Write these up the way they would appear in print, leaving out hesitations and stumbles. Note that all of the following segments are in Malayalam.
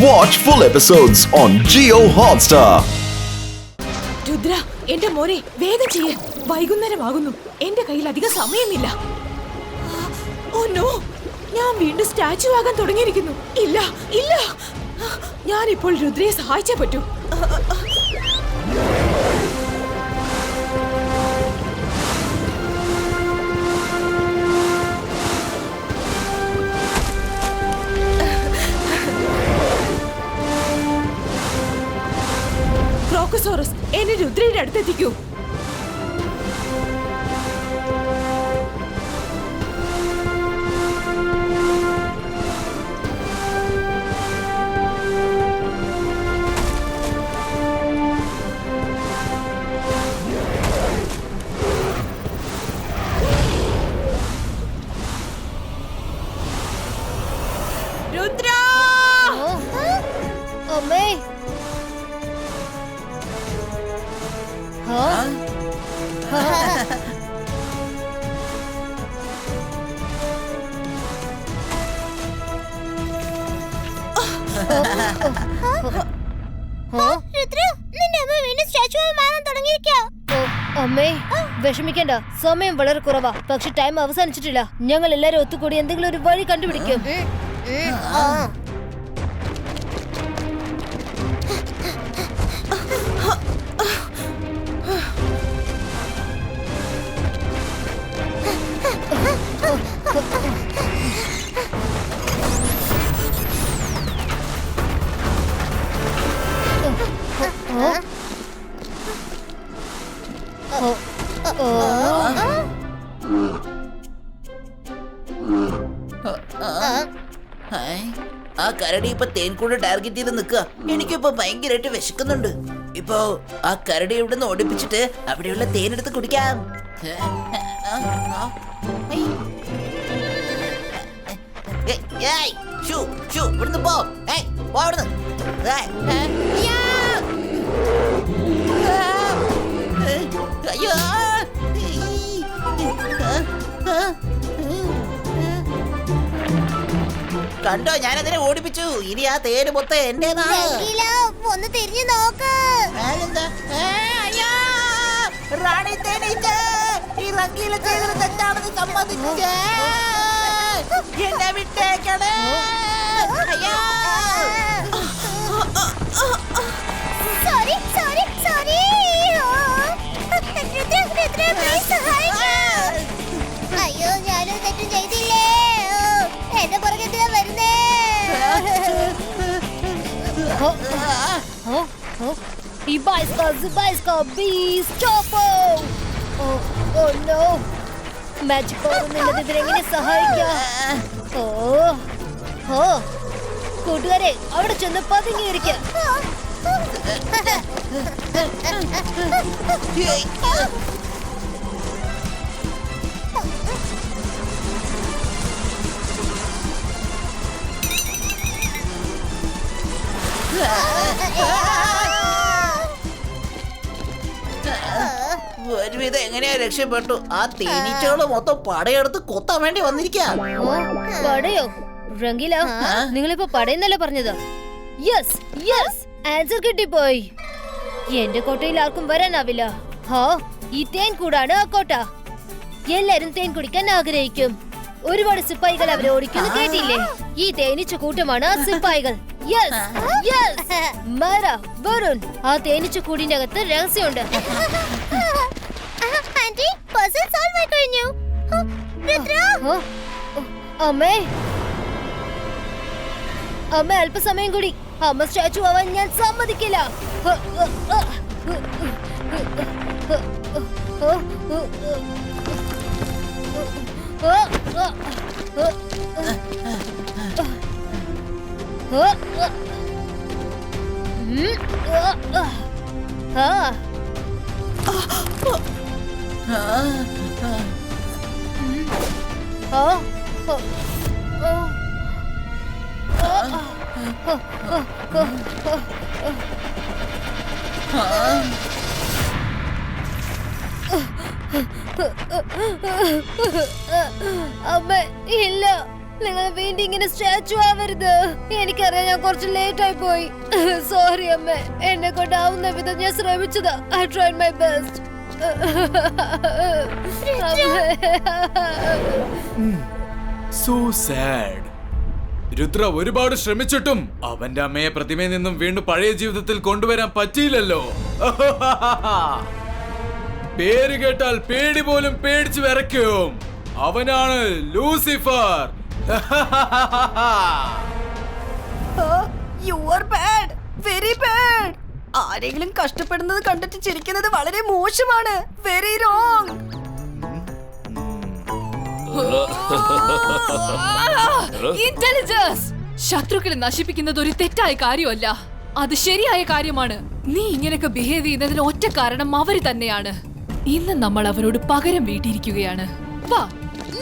Watch full episodes on Jio Hotstar. Rudra, എന്റെ മോനെ വേഗം ചെയ്യ്. വൈകുന്നേരമാകുന്നു. എന്റെ കയ്യിൽ അധികം സമയമില്ല. ഓ നോ, ഞാൻ വീണ്ടും സ്റ്റാച്ചു ആകാൻ തുടങ്ങിയിരിക്കുന്നു. ഇല്ല ഇല്ല, ഞാനിപ്പോൾ രുദ്രയെ സഹായിച്ചേ പറ്റൂ. ക്രോക്കോസോറസ്, എന്നെ രുദ്രയുടെ അടുത്തെത്തിക്കൂ. രുദ്ര! അമ്മേ, അമ്മേ വിഷമിക്കണ്ട. സമയം വളരെ കുറവാ. പക്ഷെ ടൈം അവസാനിച്ചിട്ടില്ല. ഞങ്ങൾ എല്ലാരും ഒത്തുകൂടി എന്തെങ്കിലും ഒരു വഴി കണ്ടുപിടിക്കും. ആ കരടി ഇപ്പൊ തേൻകൂട് ടാർഗറ്റ് ചെയ്ത് നിൽക്കുക. എനിക്കിപ്പോ ഭയങ്കരമായിട്ട് വിശക്കുന്നുണ്ട്. ഇപ്പോ ആ കരടി ഇവിടുന്ന് ഓടിപ്പിച്ചിട്ട് അവിടെയുള്ള തേനെടുത്ത് കുടിക്കാം. ഇവിടുന്ന് പോ, അവിടുന്ന്. അയ്യോ, കണ്ടോ, ഞാനതിനെ ഓടിപ്പിച്ചു. ഇനി ആ തേര് മൊത്തം എന്റേതാ. ഒന്ന് തിരിഞ്ഞു നോക്ക്. റാണി തേനീച്ച, ഈ റംഗീല ചെയ്തത് തെറ്റാണെന്ന് സമ്മതിച്ചേ. എന്നെ വിട്ടേക്കണേ. അയ്യോ, സോറി സോറി സോറി. അയ്യോ, ഞാനൊരു തെറ്റും ചെയ്തില്ലേ. എന്റെ പുറകെ വരുന്നേ. മാജിക് പവർ ഇതിനെങ്ങനെ സഹായിക്കാം? കൂട്ടുകാരെ, അവിടെ ചെന്ന് പതുങ്ങിയിരിക്കാം. ഒരുവിധം എങ്ങനെയാ രക്ഷപ്പെട്ടു. ആ തേനീച്ചകള് മൊത്തം പടയെടുത്ത് കൊത്താൻ വേണ്ടി വന്നിരിക്കാം. പടയോ? റംഗീല, നിങ്ങളിപ്പോ പടയെന്നല്ലേ പറഞ്ഞത്? യെസ് യെസ്, ആൻസർ കിട്ടിപ്പോയി. എന്റെ കോട്ടയിൽ ആർക്കും വരാനാവില്ല. ഈ തേൻ കൂടാണ് ആ കോട്ട. എല്ലാരും തേൻ കുടിക്കാൻ ആഗ്രഹിക്കും. ഒരുപാട് സിപ്പായികൾ അവരെ ഓടിക്കുന്നു, കേട്ടില്ലേ? ഈ തേനീച്ച കൂട്ടമാണ് ആ സിപ്പായികൾ. യെസ് യെസ്, മര വരുൺ, ആ തേനീച്ച കൂടിന്റെ അകത്ത് രഹസ്യമുണ്ട്. അമ്മേ, അമ്മ അല്പസമയം കൂടി. അമ്മ സ്റ്റാച്ചു ആവാൻ ഞാൻ സമ്മതിക്കില്ല. അമ്മ ഇല്ല, നിങ്ങൾ വീണ്ടും ഇങ്ങനെ സ്റ്റാച്ചു ആവരുത്. എനിക്കറിയാം ഞാൻ കുറച്ച് ലേറ്റ് ആയി പോയി. സോറി അമ്മ. എന്നെ കൊണ്ടാവുന്ന വിധം ഞാൻ ശ്രമിച്ചതാ. I tried my best. So sad. Rudra ഒരുപാട് ശ്രമിച്ചിട്ടും അവന്റെ അമ്മയെ പ്രതിമയിൽ നിന്നും വീണ്ടും പഴയ ജീവിതത്തിൽ കൊണ്ടുവരാൻ പറ്റിയില്ലല്ലോ. പേര് കേട്ടാൽ പേടി പോലും പേടിച്ചു വിറയ്ക്കും. അവനാണ് Lucifer. You are bad, very bad. ആരെങ്കിലും കഷ്ടപ്പെടുന്നത് കണ്ടിട്ട് ചിരിക്കുന്നത് വളരെ മോശമാണ്. Very wrong. ഇന്റലിജൻസ്. ശത്രുക്കളെ നശിപ്പിക്കുന്നത് ഒരു തെറ്റായ കാര്യമല്ല, അത് ശരിയായ കാര്യമാണ്. നീ ഇങ്ങനെയൊക്കെ ബിഹേവ് ചെയ്യുന്നതിന് ഒറ്റ കാരണം അവര് തന്നെയാണ്. ഇന്ന് നമ്മൾ അവരോട് പകരം വീട്ടിയിരിക്കുകയാണ്. വാ,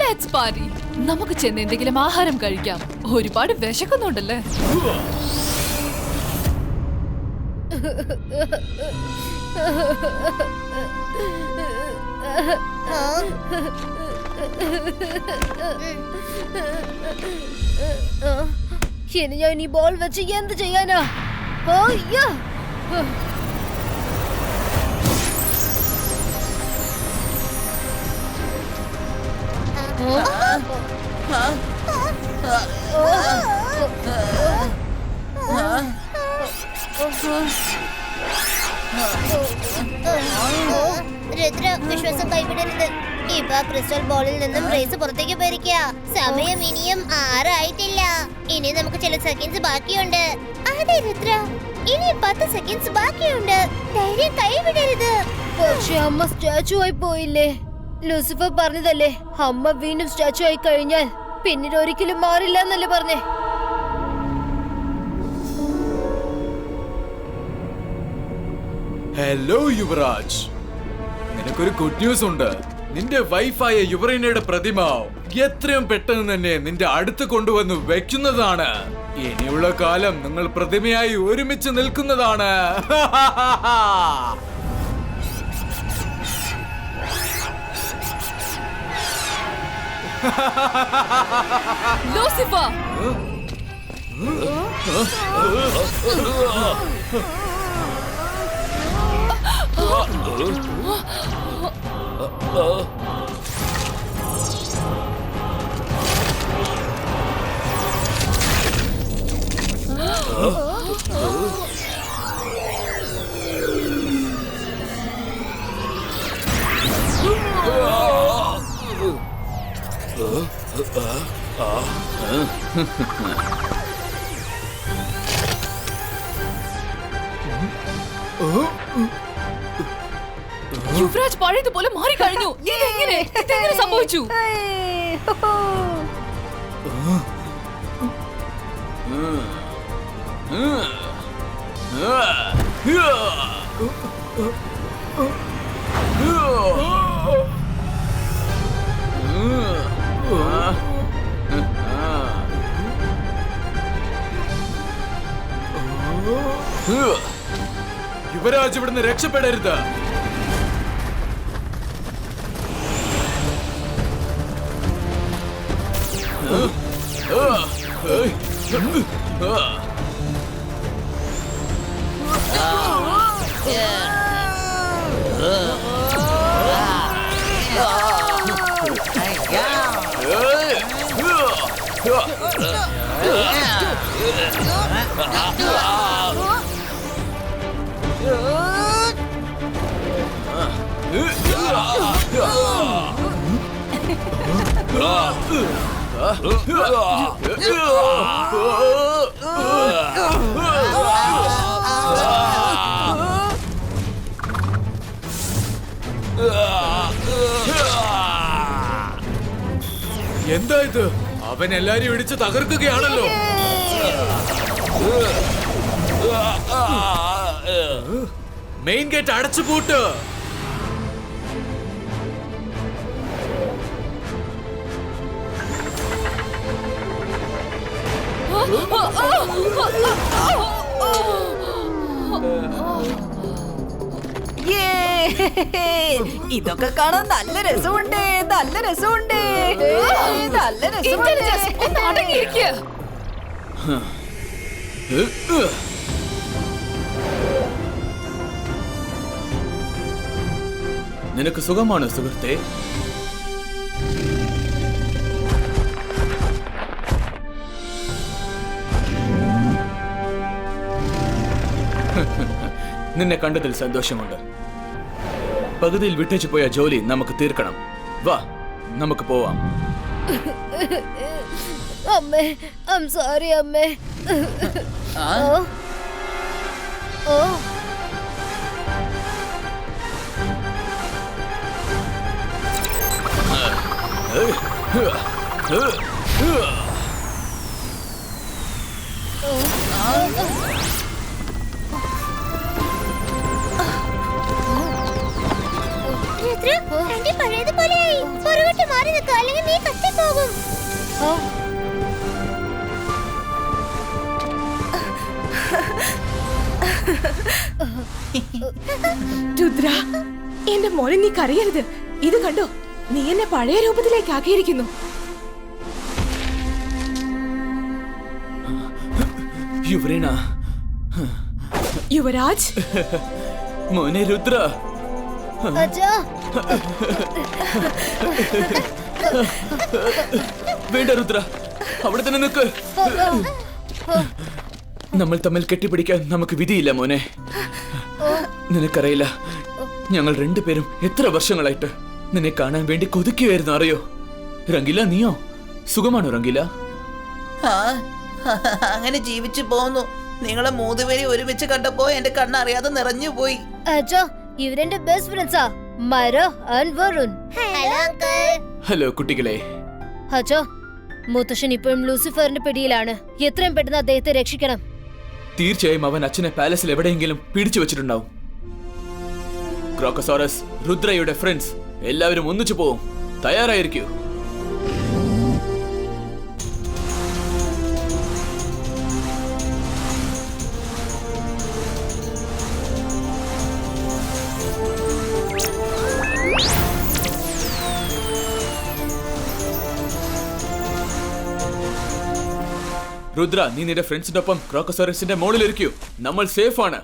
ലെറ്റ്സ് പാർട്ടി. നമുക്ക് ചെന്ന് എന്തെങ്കിലും ആഹാരം കഴിക്കാം. ഒരുപാട് വിശക്കുന്നുണ്ടല്ലേ. ഇനി ഞാൻ ഈ ബോൾ വെച്ച് എന്ത് ചെയ്യാനാ? രുദ്ര, വിശ്വാസം കൈവിടരുത്. ഇപ്പൊ ക്രിസ്റ്റൽ ബോളിൽ നിന്നും റേസ് പുറത്തേക്ക് പോയിരിക്കുക. സമയം ഇനിയും 6 ആയിട്ടില്ല. ഇനി നമുക്ക് ചില സെക്കൻഡ്സ് ബാക്കിയുണ്ട്. അതെ രുദ്ര, ഇനി 10 സെക്കൻഡ്സ് ബാക്കിയുണ്ട്. ധൈര്യം കൈവിടരുത്. പക്ഷെ അമ്മ സ്റ്റാച്ചു ആയി പോയില്ലേ? ലൂസിഫർ പറഞ്ഞതല്ലേ, അമ്മ വീണ്ടും സ്റ്റാച്ചു ആയി കഴിഞ്ഞാൽ പിന്നീട് ഒരിക്കലും മാറില്ല എന്നല്ലേ പറഞ്ഞേ? ഹലോ യുവരാജ്, നിനക്കൊരു ഗുഡ് ന്യൂസ് ഉണ്ട്. നിന്റെ വൈഫായ യുവറീനയുടെ പ്രതിമ എത്രയും പെട്ടെന്ന് തന്നെ നിന്റെ അടുത്ത് കൊണ്ടുവന്ന് വെക്കുന്നതാണ്. ഇനിയുള്ള കാലം നിങ്ങൾ പ്രതിമയായി ഒരുമിച്ച് നിൽക്കുന്നതാണ്. ലൂസിഫർ, യുവരാജ് പഴയതുപോലെ മാറിക്കഴിഞ്ഞു. ഇതെങ്ങനെ സംഭവിച്ചു? യുവരാജ് ഇവിടുന്ന് രക്ഷപ്പെടരുത്. എന്താ ഇത്? അവൻ എല്ലാരും ഇടിച്ച് തകർക്കുകയാണല്ലോ. Main gate അടച്ചുപൂട്ട്. ഇതൊക്കെ കാണാൻ നല്ല രസമുണ്ടേ. നല്ല രസമുണ്ട്. നല്ല Intelligence, രസമുണ്ട്. ഒന്ന് അടങ്ങിയിരിക്ക്. നിനക്ക് സുഖമാണ് സുഹൃത്തെ? നിന്നെ കണ്ടതിൽ സന്തോഷമുണ്ട്. പകുതിയിൽ വിട്ടേച്ചു പോയ ജോലി നമുക്ക് തീർക്കണം. വാ, നമുക്ക് പോവാം. അമ്മേ, I'm sorry അമ്മേ. ആ ഓ രുദ്ര, ആന്റി പഴയതുപോലെയായി. പുറകോട്ട് മാറി നിൽക്കുക, അല്ലെങ്കിൽ നീ കത്തിപ്പോകും. ഓ രുദ്ര, എന്റെ മോനെ നീ കരയരുത്. ഇത് കണ്ടോ, നീ എന്നെ പഴയ രൂപത്തിലേക്ക് ആക്കിയിരിക്കുന്നു. യുവറീന, യുവരാജ്, മോനെ രുദ്ര. അച്ഛാ, വേണ്ട രുദ്ര, അവിടെ തന്നെ നിൽക്ക്. നമ്മൾ തമ്മിൽ കെട്ടിപ്പിടിക്കാൻ നമുക്ക് വിധിയില്ല മോനെ. നിനക്കറിയില്ല, ഞങ്ങൾ രണ്ടുപേരും എത്ര വർഷങ്ങളായിട്ട് നിന്നെ കാണാൻ വേണ്ടി കൊതിക്കുകയായിരുന്നു, അറിയോ? റംഗില, നീയോ? സുഖമാണോ റംഗില? ആ, അങ്ങനെ ജീവിച്ചു പോന്നു. നിങ്ങളെ മൂന്നുപേരെ ഒരുമിച്ച് കണ്ടപ്പോ എന്റെ കണ്ണറിയാതെ നിറഞ്ഞു പോയി. അച്ഛാ, ഇവരെന്റെ ബെസ്റ്റ് ഫ്രണ്ട്സാ, മര and Varun. Hello uncle. Hello കുട്ടികളെ. അച്ഛാ, മുത്തശ്ശൻ ഇപ്പോഴും ലൂസിഫറിന്റെ പിടിയിലാണ്. എത്രയും പെട്ടെന്ന് അദ്ദേഹത്തെ രക്ഷിക്കണം. തീർച്ചയായും അവൻ അച്ഛനെ പാലസിൽ എവിടെയെങ്കിലും പിടിച്ചു വെച്ചിട്ടുണ്ടാവും. ക്രോക്കസോറസ്, രുദ്രയുടെ ഫ്രണ്ട്സ് എല്ലാവരും ഒന്നിച്ചു പോവും. തയ്യാറായിരിക്കൂ. രുദ്ര, നീ നിന്റെ ഫ്രണ്ട്സിന്റെ ഒപ്പം ക്രോക്കസോറസിന്റെ മോളിലിരിക്കൂ. നമ്മൾ സേഫ് ആണ്.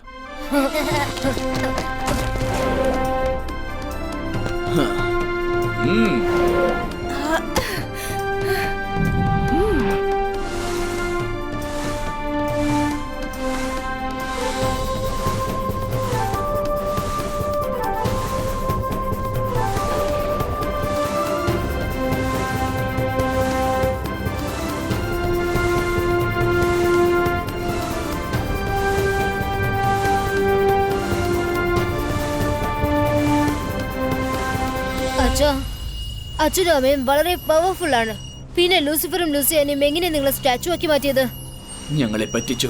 അച്ഛനും അമ്മയും വളരെ പവർഫുൾ ആണ്. പിന്നെ ലൂസിഫറും ലൂസിയാനും എങ്ങനെ നിങ്ങളെ സ്റ്റാച്ചു ആക്കി മാറ്റിയത്? ഞങ്ങളെ പറ്റിച്ചു.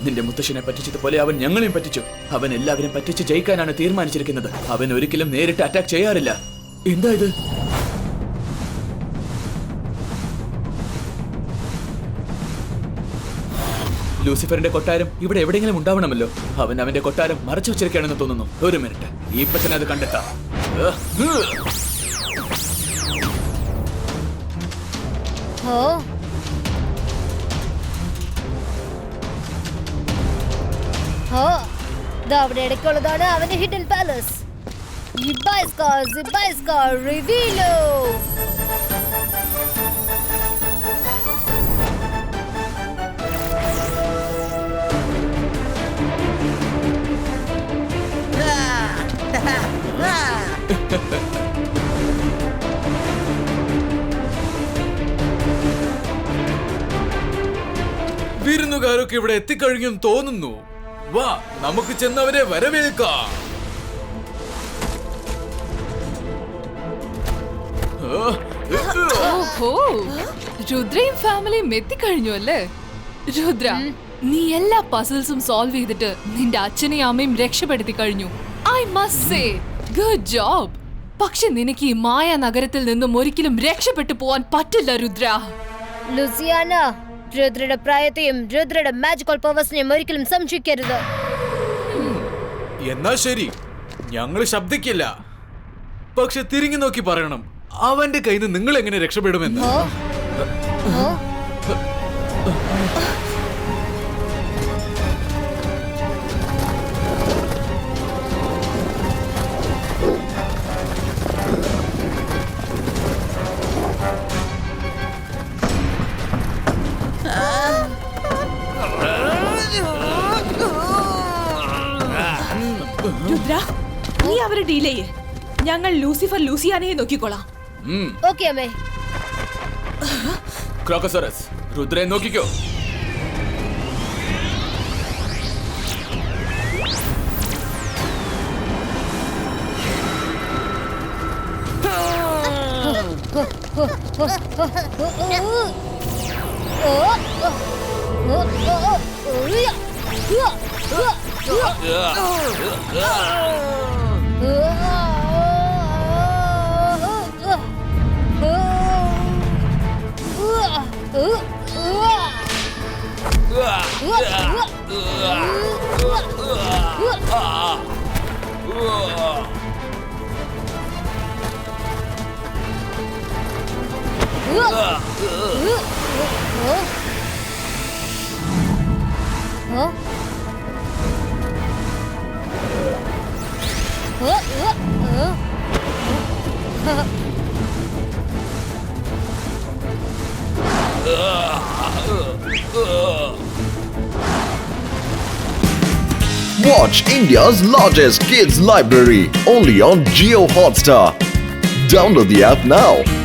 നിന്റെ മുത്തശ്ശനെ പറ്റിച്ചതുപോലെ അവൻ ഞങ്ങളെയും പറ്റിച്ചു. അവൻ എല്ലാവരും പറ്റിച്ച് ജയിക്കാനാണ് തീരുമാനിച്ചിരിക്കുന്നത്. അവൻ ഒരിക്കലും നേരിട്ട് അറ്റാക്ക് ചെയ്യാറില്ല. എന്താ ഇത്? ലൂസിഫറിന്റെ കൊട്ടാരം ഇവിടെ എവിടെയെങ്കിലും ഉണ്ടാവണമല്ലോ. അവൻ അവന്റെ കൊട്ടാരം മറച്ചു വെച്ചിരിക്കുകയാണെന്ന് തോന്നുന്നു. ഒരു മിനിറ്റ്, ഇപ്പൊ തന്നെ അത് കണ്ടെത്താം. അവിടെ ഇടയ്ക്കുള്ളതാണ് അവന്റെ ഹിഡൻ പാലസ്. റിവീലോ. വിരുന്നുകാരൊക്കെ ഇവിടെ എത്തിക്കഴിഞ്ഞെന്ന് തോന്നുന്നു. വാ, നമുക്ക് ചെന്നവരെ വരവേൽക്കാം. ഓഹോ, രുദ്രയും ഫാമിലിയും എത്തിക്കഴിഞ്ഞു അല്ലേ? രുദ്ര, നീ എല്ലാ പസിൽസും സോൾവ് ചെയ്തിട്ട് നിന്റെ അച്ഛനെയും അമ്മയും രക്ഷപ്പെടുത്തി കഴിഞ്ഞു. I must say good job. പക്ഷെ നിനക്ക് ഈ മായ നഗരത്തിൽ നിന്നും ഒരിക്കലും രക്ഷപ്പെട്ടു പോവാൻ പറ്റില്ല രുദ്ര. ലൂസിയാന, രുദ്രയുടെ പ്രായത്തെയും രുദ്രയുടെ മാജിക്കൽ പവേഴ്സിനെയും ഒരിക്കലും സംശയിക്കരുത്. എന്നാ ശരി, ഞങ്ങൾ ശബ്ദിക്കില്ല. പക്ഷെ തിരിഞ്ഞു നോക്കി പറയണം, അവന്റെ കയ്യിൽ നിന്ന് നിങ്ങൾ എങ്ങനെ രക്ഷപ്പെടുമെന്ന്. രുദ്ര, നീ അവരെ ഡീൽ ചെയ്യ്. ഞങ്ങൾ ലൂസിഫർ ലൂസിയാനയെ നോക്കിക്കോളാം. ഓക്കെ അമ്മേ. ക്രോക്കോസോറസ്, രുദ്രയെ നോക്കിക്കോ. Watch India's largest kids library only on Jio Hotstar. Download the app now.